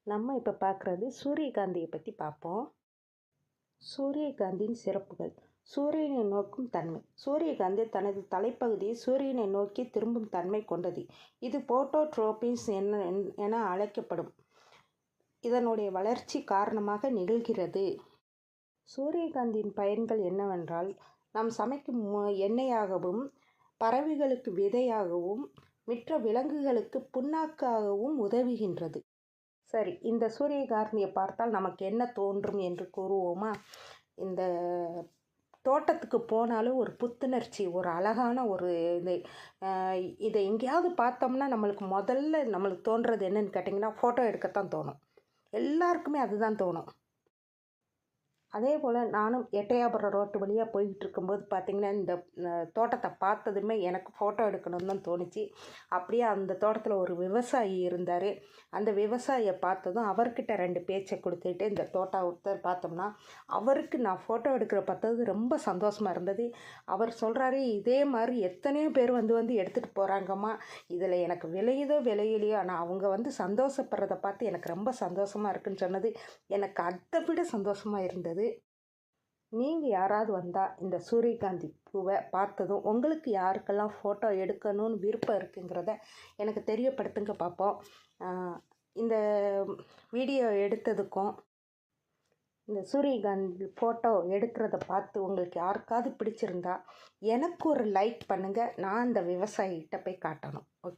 நம்ம இப்போ பார்க்குறது சூரியகாந்தியை பற்றி பார்ப்போம். சூரியகாந்தியின் சிறப்புகள். சூரியனை நோக்கும் தன்மை. சூரியகாந்தி தனது தலைப்பகுதியை சூரியனை நோக்கி திரும்பும் தன்மை கொண்டது. இது போட்டோட்ரோபிஸ் என அழைக்கப்படும். இதனுடைய வளர்ச்சி காரணமாக நிகழ்கிறது. சூரியகாந்தியின் பயன்கள் என்னவென்றால், நாம் சமைக்கும் எண்ணெயாகவும், பறவைகளுக்கு விதையாகவும், மற்ற விலங்குகளுக்கு புண்ணாக்காகவும் உதவுகின்றது. சரி, இந்த சூரியகாந்தியை பார்த்தால் நமக்கு என்ன தோன்றும் என்று கூறுவோமா? இந்த தோட்டத்துக்கு போனாலும் ஒரு புத்துணர்ச்சி, ஒரு அழகான ஒரு இதை எங்கேயாவது பார்த்தோம்னா நம்மளுக்கு தோன்றது என்னன்னு கேட்டிங்கன்னா, ஃபோட்டோ எடுக்கத்தான் தோணும். எல்லாருக்குமே அதுதான் தோணும். அதே போல் நானும் எட்டயாபுரம் ரோட்டு வழியாக போய்கிட்டு இருக்கும்போது பார்த்திங்கன்னா, இந்த தோட்டத்தை பார்த்ததுமே எனக்கு ஃபோட்டோ எடுக்கணும்னு தான் தோணுச்சு. அப்படியே அந்த தோட்டத்தில் ஒரு விவசாயி இருந்தார். அந்த விவசாயியை பார்த்ததும் அவர்கிட்ட 2 பேச்சை கொடுத்துட்டு இந்த தோட்டத்தை பார்த்தோம்னா, அவருக்கு நான் ஃபோட்டோ எடுக்கிற பார்த்தது ரொம்ப சந்தோஷமாக இருந்தது. அவர் சொல்கிறாரு, இதே மாதிரி எத்தனையோ பேர் வந்து எடுத்துகிட்டு போகிறாங்கம்மா, இதில் எனக்கு விளையலையோ ஆனால் அவங்க சந்தோஷப்படுறத பார்த்து எனக்கு ரொம்ப சந்தோஷமாக இருக்குன்னு சொன்னது எனக்கு அதை விட சந்தோஷமாக இருந்தது. நீங்கள் யாராவது வந்தால் இந்த சூரியகாந்தி பூவை பார்த்ததும் உங்களுக்கு யாருக்கெல்லாம் ஃபோட்டோ எடுக்கணும்னு விருப்பம் இருக்குங்கிறத எனக்கு தெரியப்படுத்துங்க பார்ப்போம். இந்த வீடியோ எடுத்ததுக்கும் இந்த சூரியகாந்தி ஃபோட்டோ எடுக்கிறத பார்த்து உங்களுக்கு யாருக்காவது பிடிச்சிருந்தா எனக்கு ஒரு லைக் பண்ணுங்கள். நான் அந்த விவசாயிகிட்ட போய் காட்டணும். ஓகே.